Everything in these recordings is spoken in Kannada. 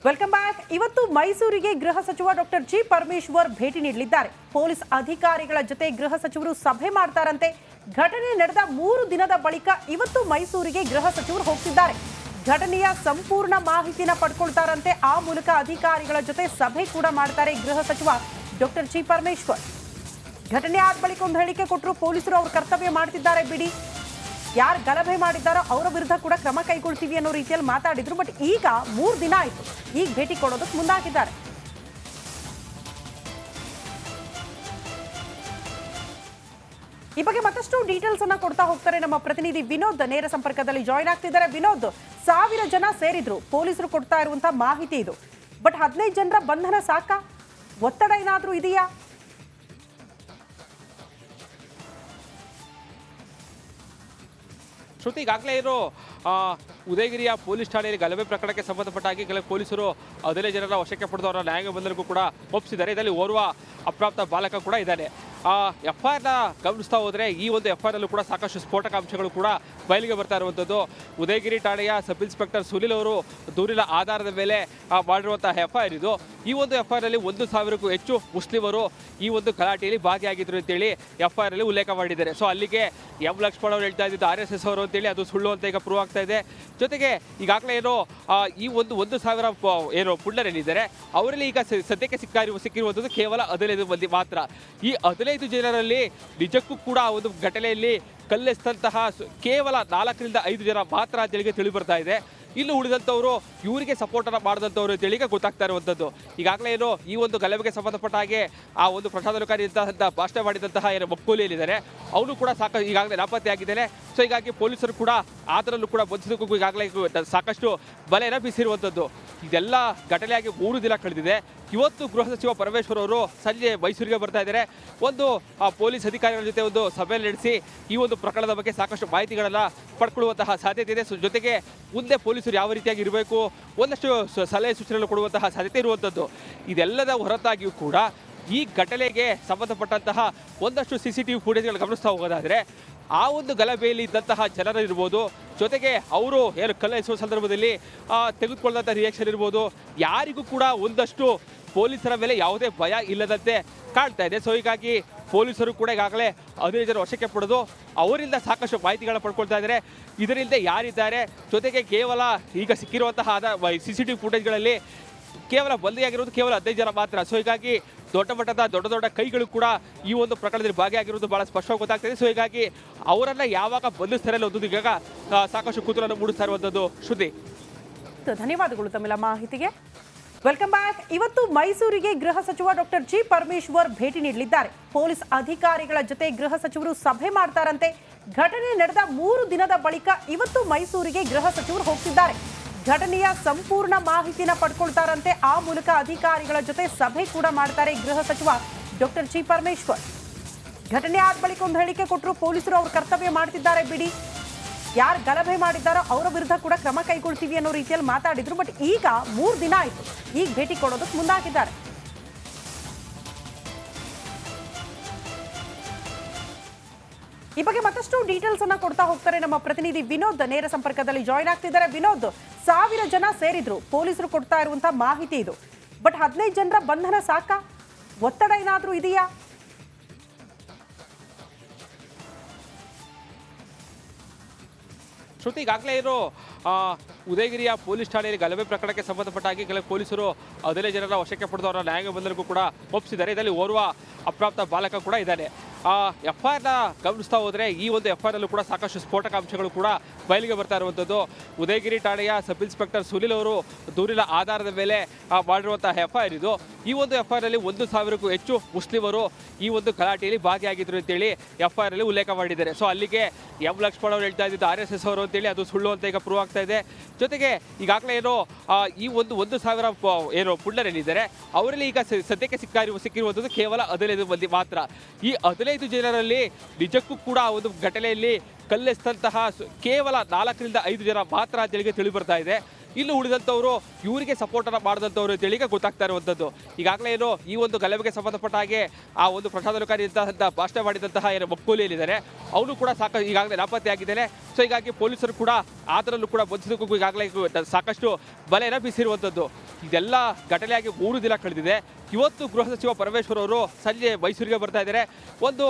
Welcome back. ಇವತ್ತು ಮೈಸೂರಿಗೆ ಗೃಹ ಸಚಿವ ಡಾಕ್ಟರ್ ಜಿ ಪರಮೇಶ್ವರ್ ಭೇಟಿ ನೀಡಲಿದ್ದಾರೆ. ಪೊಲೀಸ್ ಅಧಿಕಾರಿಗಳ ಜೊತೆ ಗೃಹ ಸಚಿವರು ಸಭೆ ಮಾಡ್ತಾರಂತೆ. ಘಟನೆ ನಡೆದ 3 ದಿನದ ಬಳಿಕ ಇವತ್ತು ಮೈಸೂರಿಗೆ ಗೃಹ ಸಚಿವರು ಹೋಗ್ತಿದ್ದಾರೆ. ಘಟನೆಯ ಸಂಪೂರ್ಣ ಮಾಹಿತಿನ ಪಡ್ಕೊಳ್ತಾರಂತೆ. ಆ ಮೂಲಕ ಅಧಿಕಾರಿಗಳ ಜೊತೆ ಸಭೆ ಕೂಡ ಮಾಡ್ತಾರೆ ಗೃಹ ಸಚಿವ ಡಾಕ್ಟರ್ ಜಿ ಪರಮೇಶ್ವರ್. ಘಟನೆ ಆದ ಬಳಿಕ ಒಂದು ಹೇಳಿಕೆ ಕೊಟ್ಟರು. ಪೊಲೀಸರು ಅವ್ರ ಕರ್ತವ್ಯ ಮಾಡ್ತಿದ್ದಾರೆ ಬಿಡಿ, ಯಾರು ಗಲಭೆ ಮಾಡಿದ್ದಾರೋ ಅವರ ವಿರುದ್ಧ ಕೂಡ ಕ್ರಮ ಕೈಗೊಳ್ತೀವಿ ಅನ್ನೋ ರೀತಿಯಲ್ಲಿ ಮಾತಾಡಿದ್ರು. ಬಟ್ ಈಗ 3 ದಿನ ಆಯ್ತು, ಈಗ ಭೇಟಿ ಕೊಡೋದಕ್ಕೆ ಮುಂದಾಗಿದ್ದಾರೆ. ಈ ಬಗ್ಗೆ ಮತ್ತಷ್ಟು ಡೀಟೇಲ್ಸ್ ಅನ್ನ ಕೊಡ್ತಾ ಹೋಗ್ತಾರೆ ನಮ್ಮ ಪ್ರತಿನಿಧಿ ವಿನೋದ್. ನೇರ ಸಂಪರ್ಕದಲ್ಲಿ ಜಾಯಿನ್ ಆಗ್ತಿದ್ದಾರೆ. ವಿನೋದ್, 1000 ಜನ ಸೇರಿದ್ರು, ಪೊಲೀಸರು ಕೊಡ್ತಾ ಇರುವಂತಹ ಮಾಹಿತಿ ಇದು. ಬಟ್ 15 ಜನರ ಬಂಧನ ಸಾಕ? ಒತ್ತಡ ಏನಾದ್ರೂ ಇದೆಯಾ? ಶ್ರುತಿ, ಈಗಾಗಲೇ ಇರೋ ಉದಯಗಿರಿಯ ಪೊಲೀಸ್ ಠಾಣೆಯಲ್ಲಿ ಗಲಭೆ ಪ್ರಕರಣಕ್ಕೆ ಸಂಬಂಧಪಟ್ಟ ಹಾಗೆ ಕೆಲವು ಪೊಲೀಸರು 15 ಜನರ ವಶಕ್ಕೆ ಪಡೆದು ಅವರ ನ್ಯಾಯಾಂಗ ಬಂಧನಕ್ಕೂ ಕೂಡ ಒಪ್ಪಿಸಿದ್ದಾರೆ. ಇದರಲ್ಲಿ ಓರ್ವ ಅಪ್ರಾಪ್ತ ಬಾಲಕ ಕೂಡ ಇದ್ದಾನೆ. ಎಫ್ಐಆರ್ನ ಗಮನಿಸ್ತಾ ಹೋದರೆ ಈ ಒಂದು ಎಫ್ಐಆರ್ನಲ್ಲೂ ಕೂಡ ಸಾಕಷ್ಟು ಸ್ಫೋಟಕ ಅಂಶಗಳು ಕೂಡ ಬಯಲಿಗೆ ಬರ್ತಾ ಇರುವಂಥದ್ದು. ಉದಯಗಿರಿ ಠಾಣೆಯ ಸಬ್ ಇನ್ಸ್ಪೆಕ್ಟರ್ ಸುನಿಲ್ ಅವರು ದೂರಿನ ಆಧಾರದ ಮೇಲೆ ಮಾಡಿರುವಂತಹ ಎಫ್ಐಆರ್ ಇದು. ಈ ಒಂದು ಎಫ್ಐಆರ್ನಲ್ಲಿ 1000ಕ್ಕೂ ಹೆಚ್ಚು ಮುಸ್ಲಿಮರು ಈ ಒಂದು ಗಲಾಟೆಯಲ್ಲಿ ಭಾಗಿಯಾಗಿದ್ರು ಅಂತೇಳಿ ಎಫ್ಐಆರ್ನಲ್ಲಿ ಉಲ್ಲೇಖ ಮಾಡಿದ್ದಾರೆ. ಸೊ ಅಲ್ಲಿಗೆ ಎಂ ಲಕ್ಷ್ಮಣ್ ಅವರು ಹೇಳ್ತಾ ಇದ್ದಿದ್ದು RSS ಅವರು ಅಂತೇಳಿ ಅದು ಸುಳ್ಳು ಅಂತ ಈಗ ಪ್ರೂವ್ ಆಗ್ತಾ ಇದೆ. ಜೊತೆಗೆ ಈಗಾಗಲೇ ಏನೋ ಈ 1000 ಏನೋ ಪುಂಡರೇನಿದ್ದಾರೆ ಅವರಲ್ಲಿ ಈಗ ಸದ್ಯಕ್ಕೆ ಸಿಕ್ಕಿರುವಂಥದ್ದು ಕೇವಲ 15 ಮಂದಿ ಮಾತ್ರ. ಈ 15 ಜನರಲ್ಲಿ ನಿಜಕ್ಕೂ ಕೂಡ ಒಂದು ಘಟನೆಯಲ್ಲಿ ಕಲ್ಲೆಸ್ತಂತಹ ಕೇವಲ 4 ರಿಂದ 5 ಜನ ಮಾತ್ರ ಅಂತೇಳಿ ತಿಳಿ ಬರ್ತಾ ಇದೆ. ಇನ್ನು ಉಳಿದಂಥವರು ಇವರಿಗೆ ಸಪೋರ್ಟ್ ಅನ್ನ ಮಾಡಿದಂಥವ್ರು ಅಂತೇಳಿ ಗೊತ್ತಾಗ್ತಾ ಇರುವಂಥದ್ದು. ಈಗಾಗಲೇ ಏನು ಈ ಒಂದು ಗಲಭೆಗೆ ಸಂಬಂಧಪಟ್ಟ ಹಾಗೆ ಆ ಒಂದು ಪ್ರಸಾದಾಧಿಕಾರಿ ಅಂತ ಭಾಷಣ ಮಾಡಿದಂತಹ ಏನು ಮಕ್ಕಳಿದ್ದಾರೆ ಅವನು ಕೂಡ ಈಗಾಗಲೇ ನಾಪತ್ತೆಯಾಗಿದ್ದಾನೆ. ಸೊ ಹೀಗಾಗಿ ಪೊಲೀಸರು ಕೂಡ ಅದರಲ್ಲೂ ಕೂಡ ಬಂಧಿಸೋದಕ್ಕೂ ಈಗಾಗಲೇ ಸಾಕಷ್ಟು ಬಲೆಯನ್ನು ಬೀಸಿರುವಂಥದ್ದು. ಇದೆಲ್ಲ ಘಟನೆಯಾಗಿ 3 ದಿನ ಕಳೆದಿದೆ. ಇವತ್ತು ಗೃಹ ಸಚಿವ ಪರಮೇಶ್ವರ್ ಅವರು ಸಂಜೆ ಮೈಸೂರಿಗೆ ಬರ್ತಾ ಇದ್ದಾರೆ. ಒಂದು ಪೊಲೀಸ್ ಅಧಿಕಾರಿಗಳ ಜೊತೆ ಒಂದು ಸಭೆ ನಡೆಸಿ ಈ ಒಂದು ಪ್ರಕರಣದ ಬಗ್ಗೆ ಸಾಕಷ್ಟು ಮಾಹಿತಿಗಳನ್ನು ಪಡ್ಕೊಳ್ಳುವಂತಹ ಸಾಧ್ಯತೆ ಇದೆ. ಜೊತೆಗೆ ಮುಂದೆ ಪೊಲೀಸರು ಯಾವ ರೀತಿಯಾಗಿ ಇರಬೇಕು, ಒಂದಷ್ಟು ಸಲಹೆ ಸೂಚನೆಗಳು ಕೊಡುವಂತಹ ಸಾಧ್ಯತೆ ಇರುವಂಥದ್ದು. ಇದೆಲ್ಲದ ಹೊರತಾಗಿಯೂ ಕೂಡ ಈ ಘಟನೆಗೆ ಸಂಬಂಧಪಟ್ಟಂತಹ ಒಂದಷ್ಟು CCTV ಫುಟೇಜ್ಗಳು ಗಮನಿಸ್ತಾ ಹೋಗೋದಾದರೆ ಆ ಒಂದು ಗಲಭೆಯಲ್ಲಿ ಇದ್ದಂತಹ ಜನರು ಇರ್ಬೋದು, ಜೊತೆಗೆ ಅವರು ಏನು ಕಲ್ಲೆಸುವ ಸಂದರ್ಭದಲ್ಲಿ ತೆಗೆದುಕೊಳ್ಳದಂಥ ರಿಯಾಕ್ಷನ್ ಇರ್ಬೋದು, ಯಾರಿಗೂ ಕೂಡ ಒಂದಷ್ಟು ಪೊಲೀಸರ ಮೇಲೆ ಯಾವುದೇ ಭಯ ಇಲ್ಲದಂತೆ ಕಾಣ್ತಾ ಇದೆ. ಸೊ ಹೀಗಾಗಿ ಪೊಲೀಸರು ಕೂಡ ಈಗಾಗಲೇ 15 ಜನ ವಶಕ್ಕೆ ಪಡೆದು ಅವರಿಂದ ಸಾಕಷ್ಟು ಮಾಹಿತಿಗಳನ್ನ ಪಡ್ಕೊಳ್ತಾ ಇದ್ದಾರೆ. ಇದರಿಂದ ಯಾರಿದ್ದಾರೆ, ಜೊತೆಗೆ ಕೇವಲ ಈಗ ಸಿಕ್ಕಿರುವಂತಹ CCTV ಫುಟೇಜ್ಗಳಲ್ಲಿ ಕೇವಲ ಬಂದಿಯಾಗಿರೋದು ಕೇವಲ 15 ಜನ ಮಾತ್ರ. ಸೊ ಹೀಗಾಗಿ ದೊಡ್ಡ ಮಟ್ಟದ ದೊಡ್ಡ ಕೈಗಳು ಕೂಡ ಈ ಒಂದು ಪ್ರಕರಣದಲ್ಲಿ ಭಾಗಿಯಾಗಿರೋದು ಬಹಳ ಸ್ಪಷ್ಟವಾಗಿ ಗೊತ್ತಾಗ್ತದೆ. ಸೊ ಹೀಗಾಗಿ ಅವರನ್ನ ಯಾವಾಗ ಬಂಧಿಸ್ತಾರೆ ಅನ್ನೋದು ಈಗ ಸಾಕಷ್ಟು ಕುತೂಹಲ ಮೂಡಿಸ್ತಾ ಇರುವಂಥದ್ದು. ಶ್ರುತಿ, ಧನ್ಯವಾದಗಳು ತಮ್ಮೆಲ್ಲ ಮಾಹಿತಿಗೆ. Welcome back. ಇವತ್ತು ಮೈಸೂರಿಗೆ ಗೃಹ ಸಚಿವ ಡಾಕ್ಟರ್ ಜಿ ಪರಮೇಶ್ವರ್ ಭೇಟಿ ನೀಡಲಿದ್ದಾರೆ. ಪೊಲೀಸ್ ಅಧಿಕಾರಿಗಳ ಜೊತೆ ಗೃಹ ಸಚಿವರು ಸಭೆ ಮಾಡ್ತಾರಂತೆ. ಘಟನೆ ನಡೆದ 3 ದಿನದ ಬಳಿಕ ಇವತ್ತು ಮೈಸೂರಿಗೆ ಗೃಹ ಸಚಿವರು ಹೋಗ್ತಿದ್ದಾರೆ. ಘಟನೆಯ ಸಂಪೂರ್ಣ ಮಾಹಿತಿನ ಪಡ್ಕೊಳ್ತಾರಂತೆ. ಆ ಮೂಲಕ ಅಧಿಕಾರಿಗಳ ಜೊತೆ ಸಭೆ ಕೂಡ ಮಾಡ್ತಾರೆ ಗೃಹ ಸಚಿವ ಡಾಕ್ಟರ್ ಜಿ ಪರಮೇಶ್ವರ್. ಘಟನೆ ಆದ ಬಳಿಕ ಒಂದು ಹೇಳಿಕೆ ಕೊಟ್ಟರು. ಪೊಲೀಸರು ಅವ್ರ ಕರ್ತವ್ಯ ಮಾಡ್ತಿದ್ದಾರೆ ಬಿಡಿ, ಯಾರು ಗಲಭೆ ಮಾಡಿದ್ದಾರೋ ಅವರ ವಿರುದ್ಧ ಕೂಡ ಕ್ರಮ ಕೈಗೊಳ್ತೀವಿ ಅನ್ನೋ ರೀತಿಯಲ್ಲಿ ಮಾತಾಡಿದ್ರು. ಬಟ್ ಈಗ 3 ದಿನ ಆಯ್ತು, ಈಗ ಭೇಟಿ ಕೊಡೋದಕ್ಕೆ ಮುಂದಾಗಿದ್ದಾರೆ. ಈ ಬಗ್ಗೆ ಮತ್ತಷ್ಟು ಡೀಟೇಲ್ಸ್ ಅನ್ನ ಕೊಡ್ತಾ ಹೋಗ್ತಾರೆ ನಮ್ಮ ಪ್ರತಿನಿಧಿ ವಿನೋದ್. ನೇರ ಸಂಪರ್ಕದಲ್ಲಿ ಜಾಯಿನ್ ಆಗ್ತಿದ್ದಾರೆ. ವಿನೋದ್, 1000 ಜನ ಸೇರಿದ್ರು, ಪೊಲೀಸರು ಕೊಡ್ತಾ ಇರುವಂತಹ ಮಾಹಿತಿ ಇದು. ಬಟ್ 15 ಜನರ ಬಂಧನ ಸಾಕ? ಒತ್ತಡ ಏನಾದ್ರೂ ಇದೆಯಾ? ಶ್ರುತಿ, ಈಗಾಗಲೇ ಇರೋ ಉದಯಗಿರಿಯ ಪೊಲೀಸ್ ಠಾಣೆಯಲ್ಲಿ ಗಲಭೆ ಪ್ರಕರಣಕ್ಕೆ ಸಂಬಂಧಪಟ್ಟ ಹಾಗೆ ಕೆಲವು ಪೊಲೀಸರು 15 ಜನರ ವಶಕ್ಕೆ ಪಡೆದು ಅವರ ನ್ಯಾಯಾಂಗ ಬಂಧನಕ್ಕೂ ಕೂಡ ಒಪ್ಪಿಸಿದ್ದಾರೆ. ಇದರಲ್ಲಿ ಓರ್ವ ಅಪ್ರಾಪ್ತ ಬಾಲಕ ಕೂಡ ಇದ್ದಾನೆ. ಎಫ್ಐಆರ್ನ ಗಮನಿಸ್ತಾ ಹೋದರೆ ಈ ಒಂದು ಎಫ್ಐಆರ್ನಲ್ಲೂ ಕೂಡ ಸಾಕಷ್ಟು ಸ್ಫೋಟಕ ಅಂಶಗಳು ಕೂಡ ಬಯಲಿಗೆ ಬರ್ತಾ ಇರುವಂಥದ್ದು. ಉದಯಗಿರಿ ಠಾಣೆಯ ಸಬ್ ಇನ್ಸ್ಪೆಕ್ಟರ್ ಸುನಿಲ್ ಅವರು ದೂರಿನ ಆಧಾರದ ಮೇಲೆ ಮಾಡಿರುವಂತಹ ಎಫ್ಐಆರ್ ಇದು. ಈ ಒಂದು ಎಫ್ಐಆರ್ನಲ್ಲಿ 1000ಕ್ಕೂ ಹೆಚ್ಚು ಮುಸ್ಲಿಮರು ಈ ಒಂದು ಗಲಾಟೆಯಲ್ಲಿ ಭಾಗಿಯಾಗಿದ್ರು ಅಂತೇಳಿ ಎಫ್ಐಆರ್ನಲ್ಲಿ ಉಲ್ಲೇಖ ಮಾಡಿದ್ದಾರೆ. ಸೊ ಅಲ್ಲಿಗೆ ಎಂ ಲಕ್ಷ್ಮಣ್ ಅವರು ಹೇಳ್ತಾ ಇದ್ದಿದ್ದು RSS ಅವರು ಅಂತೇಳಿ ಅದು ಸುಳ್ಳು ಅಂತ ಈಗ ಪ್ರೂವ್ ಆಗ್ತಾ ಇದೆ. ಜೊತೆಗೆ ಈಗಾಗಲೇ ಏನೋ ಈ 1000 ಏನೋ ಪುಂಡರೇನಿದ್ದಾರೆ ಅವರಲ್ಲಿ ಈಗ ಸದ್ಯಕ್ಕೆ ಸಿಕ್ಕಿರುವಂಥದ್ದು ಕೇವಲ 15 ಮಂದಿ ಮಾತ್ರ. ಈ 15 ಜನರಲ್ಲಿ ನಿಜಕ್ಕೂ ಕೂಡ ಒಂದು ಘಟನೆಯಲ್ಲಿ ಕಲ್ಲೆಸ್ತಂತಹ ಕೇವಲ 4 ರಿಂದ 5 ಜನ ಮಾತ್ರ ಅಂತೇಳಿ ತಿಳಿ ಬರ್ತಾ ಇದೆ. ಇನ್ನು ಉಳಿದಂಥವರು ಇವರಿಗೆ ಸಪೋರ್ಟನ್ನು ಮಾಡಿದಂಥವ್ರು ಅಂತೇಳಿ ಈಗ ಗೊತ್ತಾಗ್ತಾ ಇರುವಂಥದ್ದು. ಈಗಾಗಲೇ ಏನು ಈ ಒಂದು ಗಲಭೆಗೆ ಸಂಬಂಧಪಟ್ಟ ಹಾಗೆ ಆ ಒಂದು ಪ್ರಸಾದಕಾರಿ ಅಂತ ಭಾಷಣ ಮಾಡಿದಂತಹ ಏನು ಮಕ್ಕಳು ಏನಿದ್ದಾರೆ ಅವನು ಕೂಡ ಸಾಕಷ್ಟು ಈಗಾಗಲೇ ನಾಪತ್ತೆಯಾಗಿದ್ದಾನೆ. ಸೊ ಹೀಗಾಗಿ ಪೊಲೀಸರು ಕೂಡ ಅದರಲ್ಲೂ ಕೂಡ ಬಂಧಿಸೋದಕ್ಕೂ ಈಗಾಗಲೇ ಸಾಕಷ್ಟು ಬಲೆಯನ್ನು ಬೀಸಿರುವಂಥದ್ದು. ಇದೆಲ್ಲ ಘಟನೆಯಾಗಿ 3 ದಿನ ಕಳೆದಿದೆ. ಇವತ್ತು ಗೃಹ ಸಚಿವ ಪರಮೇಶ್ವರ್ ಅವರು ಸಂಜೆ ಮೈಸೂರಿಗೆ ಬರ್ತಾ ಇದ್ದಾರೆ. ಒಂದು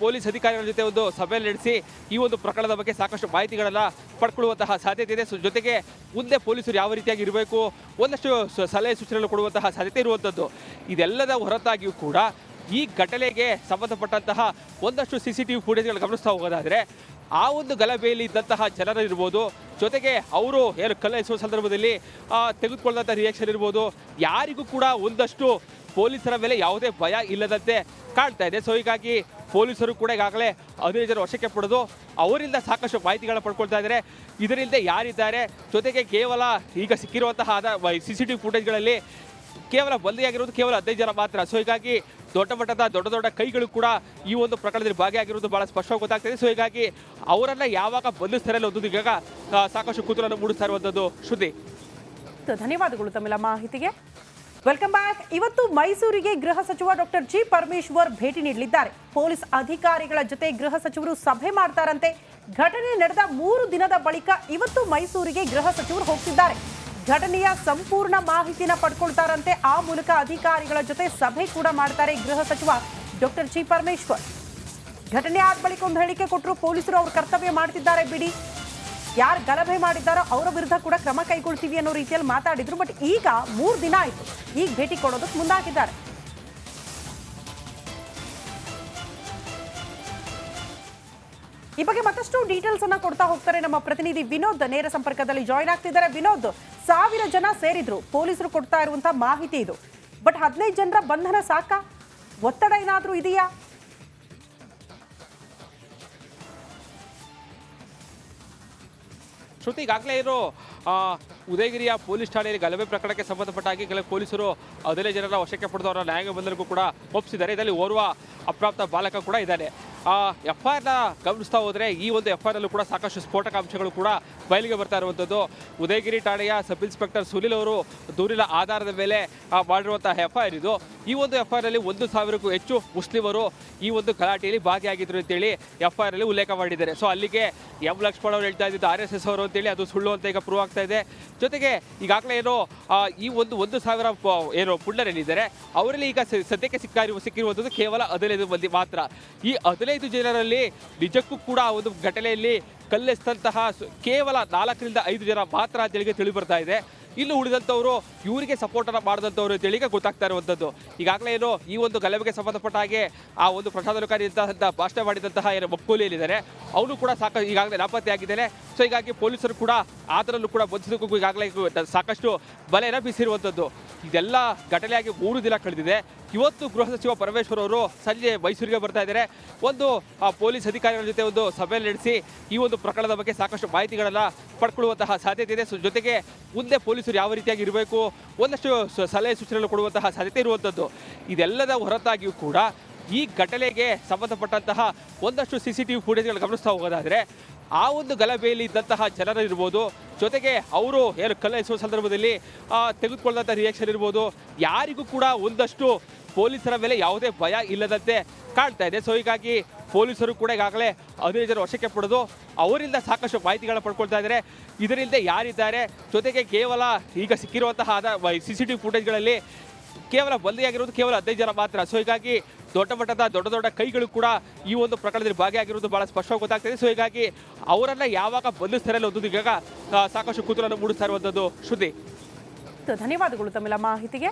ಪೊಲೀಸ್ ಅಧಿಕಾರಿಗಳ ಜೊತೆ ಒಂದು ಸಭೆ ನಡೆಸಿ ಈ ಒಂದು ಪ್ರಕರಣದ ಬಗ್ಗೆ ಸಾಕಷ್ಟು ಮಾಹಿತಿಗಳನ್ನು ಪಡ್ಕೊಳ್ಳುವಂತಹ ಸಾಧ್ಯತೆ ಇದೆ. ಜೊತೆಗೆ ಮುಂದೆ ಪೊಲೀಸರು ಯಾವ ರೀತಿಯಾಗಿ ಇರಬೇಕು ಒಂದಷ್ಟು ಸಲಹೆ ಸೂಚನೆಗಳು ಕೊಡುವಂತಹ ಸಾಧ್ಯತೆ ಇರುವಂಥದ್ದು. ಇದೆಲ್ಲದ ಹೊರತಾಗಿಯೂ ಕೂಡ ಈ ಘಟನೆಗೆ ಸಂಬಂಧಪಟ್ಟಂತಹ ಒಂದಷ್ಟು CCTV ಫುಟೇಜ್ಗಳು ಗಮನಿಸ್ತಾ ಹೋಗೋದಾದರೆ ಆ ಒಂದು ಗಲಭೆಯಲ್ಲಿ ಇದ್ದಂತಹ ಜನರು ಇರ್ಬೋದು, ಜೊತೆಗೆ ಅವರು ಏನು ಕಲ್ಲೆಸೆಯುವ ಸಂದರ್ಭದಲ್ಲಿ ತೆಗೆದುಕೊಳ್ಳುವಂಥ ರಿಯಾಕ್ಷನ್ ಇರ್ಬೋದು, ಯಾರಿಗೂ ಕೂಡ ಒಂದಷ್ಟು ಪೊಲೀಸರ ಮೇಲೆ ಯಾವುದೇ ಭಯ ಇಲ್ಲದಂತೆ ಕಾಣ್ತಾ ಇದೆ. ಸೊ ಹೀಗಾಗಿ ಪೊಲೀಸರು ಕೂಡ ಈಗಾಗಲೇ 15 ಜನ ವಶಕ್ಕೆ ಪಡೆದು ಅವರಿಂದ ಸಾಕಷ್ಟು ಮಾಹಿತಿಗಳನ್ನ ಪಡ್ಕೊಳ್ತಾ ಇದ್ದಾರೆ. ಇದರಿಂದ ಯಾರಿದ್ದಾರೆ, ಜೊತೆಗೆ ಕೇವಲ ಈಗ ಸಿಕ್ಕಿರುವಂತಹ CCTV ಫುಟೇಜ್ಗಳಲ್ಲಿ ಕೇವಲ ಬಂದಿಯಾಗಿರೋದು ಕೇವಲ 15 ಜನ ಮಾತ್ರ. ಸೊ ಹೀಗಾಗಿ ದೊಡ್ಡ ಮಟ್ಟದ ದೊಡ್ಡ ಕೈಗಳು ಕೂಡ ಈ ಒಂದು ಪ್ರಕರಣದಲ್ಲಿ ಭಾಗಿಯಾಗಿರೋದು ಬಹಳ ಸ್ಪಷ್ಟವಾಗಿ ಗೊತ್ತಾಗ್ತದೆ. ಸೊ ಹೀಗಾಗಿ ಅವರನ್ನ ಯಾವಾಗ ಬಂಧಿಸ್ತಾರೆ ಅನ್ನೋದು ಈಗ ಸಾಕಷ್ಟು ಕುತೂಹಲ ಮೂಡಿಸ್ತಾ ಇರುವಂಥದ್ದು. ಶ್ರುತಿ, ಧನ್ಯವಾದಗಳು ತಮ್ಮೆಲ್ಲ ಮಾಹಿತಿಗೆ. Welcome back. ಇವತ್ತು ಮೈಸೂರಿಗೆ ಗೃಹ ಸಚಿವ ಡಾಕ್ಟರ್ ಜಿ ಪರಮೇಶ್ವರ್ ಭೇಟಿ ನೀಡಲಿದ್ದಾರೆ. ಪೊಲೀಸ್ ಅಧಿಕಾರಿಗಳ ಜೊತೆ ಗೃಹ ಸಚಿವರು ಸಭೆ ಮಾಡ್ತಾರಂತೆ. ಘಟನೆ ನಡೆದ 3 ದಿನದ ಬಳಿಕ ಇವತ್ತು ಮೈಸೂರಿಗೆ ಗೃಹ ಸಚಿವರು ಹೋಗ್ತಿದ್ದಾರೆ. ಘಟನೆಯ ಸಂಪೂರ್ಣ ಮಾಹಿತಿನ ಪಡ್ಕೊಳ್ತಾರಂತೆ. ಆ ಮೂಲಕ ಅಧಿಕಾರಿಗಳ ಜೊತೆ ಸಭೆ ಕೂಡ ಮಾಡ್ತಾರೆ ಗೃಹ ಸಚಿವ ಡಾಕ್ಟರ್ ಜಿ ಪರಮೇಶ್ವರ್. ಘಟನೆ ಆದ ಬಳಿಕ ಒಂದು ಹೇಳಿಕೆ ಕೊಟ್ಟರು, ಪೊಲೀಸರು ಅವ್ರ ಕರ್ತವ್ಯ ಮಾಡ್ತಿದ್ದಾರೆ ಬಿಡಿ, ಯಾರು ಗಲಭೆ ಮಾಡಿದ್ದಾರೋ ಅವರ ವಿರುದ್ಧ ಕೂಡ ಕ್ರಮ ಕೈಗೊಳ್ತೀವಿ ಅನ್ನೋ ರೀತಿಯಲ್ಲಿ ಮಾತಾಡಿದ್ರು. ಬಟ್ ಈಗ 3 ದಿನ ಆಯಿತು, ಈಗ ಭೇಟಿ ಕೊಡೋದಕ್ಕೆ ಮುಂದಾಗಿದ್ದಾರೆ. ಈ ಬಗ್ಗೆ ಮತ್ತಷ್ಟು ಡೀಟೇಲ್ಸ್ ಅನ್ನ ಕೊಡ್ತಾ ಹೋಗ್ತಾರೆ ನಮ್ಮ ಪ್ರತಿನಿಧಿ ವಿನೋದ್. ನೇರ ಸಂಪರ್ಕದಲ್ಲಿ ಜಾಯ್ನ್ ಆಗ್ತಿದ್ದಾರೆ. ವಿನೋದ್, 1000 ಜನ ಸೇರಿದ್ರು, ಪೊಲೀಸರು ಕೊಡ್ತಾ ಇರುವಂತಹ ಮಾಹಿತಿ ಇದು. ಬಟ್ 15 ಜನರ ಬಂಧನ ಸಾಕ? ಒತ್ತಡ ಏನಾದ್ರೂ ಇದೆಯಾ? ಶ್ರುತಿ, ಈಗಾಗಲೇ ಇರೋ ಉದಯಗಿರಿಯ ಪೊಲೀಸ್ ಠಾಣೆಯಲ್ಲಿ ಗಲಭೆ ಪ್ರಕರಣಕ್ಕೆ ಸಂಬಂಧಪಟ್ಟ ಹಾಗೆ ಕೆಲವು ಪೊಲೀಸರು 15 ಜನರ ವಶಕ್ಕೆ ಪಡೆದು ಅವರ ನ್ಯಾಯಾಂಗ ಬಂಧನಕ್ಕೂ ಕೂಡ ಒಪ್ಪಿಸಿದ್ದಾರೆ. ಇದರಲ್ಲಿ ಓರ್ವ ಅಪ್ರಾಪ್ತ ಬಾಲಕ ಕೂಡ ಇದ್ದಾನೆ. FIRನ ಗಮನಿಸ್ತಾ ಹೋದರೆ ಈ ಒಂದು FIR ಅಲ್ಲೂ ಕೂಡ ಸಾಕಷ್ಟು ಸ್ಫೋಟಕ ಅಂಶಗಳು ಕೂಡ ಬಯಲಿಗೆ ಬರ್ತಾ ಇರುವಂಥದ್ದು. ಉದಯಗಿರಿ ಠಾಣೆಯ ಸಬ್ ಇನ್ಸ್ಪೆಕ್ಟರ್ ಸುನಿಲ್ ಅವರು ದೂರಿನ ಆಧಾರದ ಮೇಲೆ ಮಾಡಿರುವಂತಹ FIR ಇದು. ಈ ಒಂದು FIR ಅಲ್ಲಿ 1000ಕ್ಕೂ ಹೆಚ್ಚು ಮುಸ್ಲಿಮರು ಈ ಒಂದು ಗಲಾಟೆಯಲ್ಲಿ ಭಾಗಿಯಾಗಿದ್ರು ಅಂತೇಳಿ FIR ಅಲ್ಲಿ ಉಲ್ಲೇಖ ಮಾಡಿದ್ದಾರೆ. ಸೊ ಅಲ್ಲಿಗೆ ಎಂ ಲಕ್ಷ್ಮಣ್ ಅವರು ಹೇಳ್ತಾ ಇದ್ದಿದ್ದು RSS ಅವರು ಅಂತೇಳಿ ಅದು ಸುಳ್ಳು ಅಂತ ಈಗ ಪ್ರೂವ್ ಆಗ್ತಾ ಇದೆ. ಜೊತೆಗೆ ಈಗಾಗಲೇ ಏನೋ ಈ 1,000 ಏನು ಪುಂಡರೇನಿದ್ದಾರೆ ಅವರಲ್ಲಿ ಈಗ ಸದ್ಯಕ್ಕೆ ಸಿಕ್ಕಿರುವಂಥದ್ದು ಕೇವಲ 15 ಮಂದಿ ಮಾತ್ರ. ಈ 15 ಜನರಲ್ಲಿ ನಿಜಕ್ಕೂ ಕೂಡ ಒಂದು ಘಟನೆಯಲ್ಲಿ ಕಲ್ಲೆಸ್ತಂತಹ ಕೇವಲ 4 ರಿಂದ 5 ಜನ ಮಾತ್ರ ಅಂತೇಳಿ ತಿಳಿ ಬರ್ತಾ ಇದೆ. ಇನ್ನು ಉಳಿದಂಥವರು ಇವರಿಗೆ ಸಪೋರ್ಟನ್ನು ಮಾಡಿದಂಥವ್ರು ಅಂತೇಳಿ ಈಗ ಗೊತ್ತಾಗ್ತಾ ಇರುವಂಥದ್ದು. ಈಗಾಗಲೇ ಏನು ಈ ಒಂದು ಗಲಭೆಗೆ ಸಂಬಂಧಪಟ್ಟ ಹಾಗೆ ಆ ಒಂದು ಪ್ರಸಾದಕಾರಿ ಅಂತ ಭಾಷಣ ಮಾಡಿದಂತಹ ಏನು ಮಕ್ಕಳು ಏನಿದ್ದಾರೆ ಅವನು ಕೂಡ ಈಗಾಗಲೇ ನಾಪತ್ತೆಯಾಗಿದ್ದಾನೆ. ಸೊ ಹೀಗಾಗಿ ಪೊಲೀಸರು ಕೂಡ ಅದರಲ್ಲೂ ಕೂಡ ಬಂಧಿಸೋದಕ್ಕೂ ಈಗಾಗಲೇ ಸಾಕಷ್ಟು ಬಲೆಯನ್ನು ಬೀಸಿರುವಂಥದ್ದು. ಇದೆಲ್ಲ ಘಟನೆಯಾಗಿ 3 ದಿನ ಕಳೆದಿದೆ. ಇವತ್ತು ಗೃಹ ಸಚಿವ ಪರಮೇಶ್ವರ್ ಅವರು ಸಂಜೆ ಮೈಸೂರಿಗೆ ಬರ್ತಾ ಇದ್ದಾರೆ. ಒಂದು ಪೊಲೀಸ್ ಅಧಿಕಾರಿಗಳ ಜೊತೆ ಒಂದು ಸಭೆ ನಡೆಸಿ ಈ ಒಂದು ಪ್ರಕರಣದ ಬಗ್ಗೆ ಸಾಕಷ್ಟು ಮಾಹಿತಿಗಳನ್ನು ಪಡ್ಕೊಳ್ಳುವಂತಹ ಸಾಧ್ಯತೆ ಇದೆ. ಜೊತೆಗೆ ಮುಂದೆ ಪೊಲೀಸರು ಯಾವ ರೀತಿಯಾಗಿ ಇರಬೇಕು ಒಂದಷ್ಟು ಸಲಹೆ ಸೂಚನೆಗಳು ಕೊಡುವಂತಹ ಸಾಧ್ಯತೆ ಇರುವಂಥದ್ದು. ಇದೆಲ್ಲದ ಹೊರತಾಗಿಯೂ ಕೂಡ ಈ ಘಟನೆಗೆ ಸಂಬಂಧಪಟ್ಟಂತಹ ಒಂದಷ್ಟು CCTV ಫುಟೇಜ್ಗಳು ಗಮನಿಸ್ತಾ ಹೋಗೋದಾದರೆ ಆ ಒಂದು ಗಲಭೆಯಲ್ಲಿ ಇದ್ದಂತಹ ಜನರು ಇರ್ಬೋದು, ಜೊತೆಗೆ ಅವರು ಏನು ಕಲ್ಲೆಸೆಯುವ ಸಂದರ್ಭದಲ್ಲಿ ತೆಗೆದುಕೊಳ್ಳುವಂಥ ರಿಯಾಕ್ಷನ್ ಇರ್ಬೋದು, ಯಾರಿಗೂ ಕೂಡ ಒಂದಷ್ಟು ಪೊಲೀಸರ ಮೇಲೆ ಯಾವುದೇ ಭಯ ಇಲ್ಲದಂತೆ ಕಾಣ್ತಾ ಇದೆ. ಸೊ ಹೀಗಾಗಿ ಪೊಲೀಸರು ಕೂಡ ಈಗಾಗಲೇ 15 ಜನ ವಶಕ್ಕೆ ಪಡೆದು ಅವರಿಂದ ಸಾಕಷ್ಟು ಮಾಹಿತಿಗಳನ್ನ ಪಡ್ಕೊಳ್ತಾ ಇದ್ದಾರೆ. ಇದರಿಂದ ಯಾರಿದ್ದಾರೆ, ಜೊತೆಗೆ ಕೇವಲ ಈಗ ಸಿಕ್ಕಿರುವಂತಹ CCTV ಫುಟೇಜ್ಗಳಲ್ಲಿ ಕೇವಲ ಬಂದಿಯಾಗಿರೋದು ಕೇವಲ 15 ಜನ ಮಾತ್ರ. ಸೊ ಹೀಗಾಗಿ ದೊಡ್ಡ ಮಟ್ಟದ ದೊಡ್ಡ ಕೈಗಳು ಕೂಡ ಈ ಒಂದು ಪ್ರಕರಣದಲ್ಲಿ ಭಾಗಿಯಾಗಿರೋದು ಬಹಳ ಸ್ಪಷ್ಟವಾಗಿ ಗೊತ್ತಾಗ್ತದೆ. ಸೊ ಹೀಗಾಗಿ ಅವರನ್ನ ಯಾವಾಗ ಬಂಧಿಸ್ತಾರೆ ಅನ್ನೋದು ಈಗ ಸಾಕಷ್ಟು ಕುತೂಹಲ ಮೂಡಿಸ್ತಾ ಇರುವಂಥದ್ದು. ಶ್ರುತಿ, ಧನ್ಯವಾದಗಳು ತಮ್ಮೆಲ್ಲ ಮಾಹಿತಿಗೆ.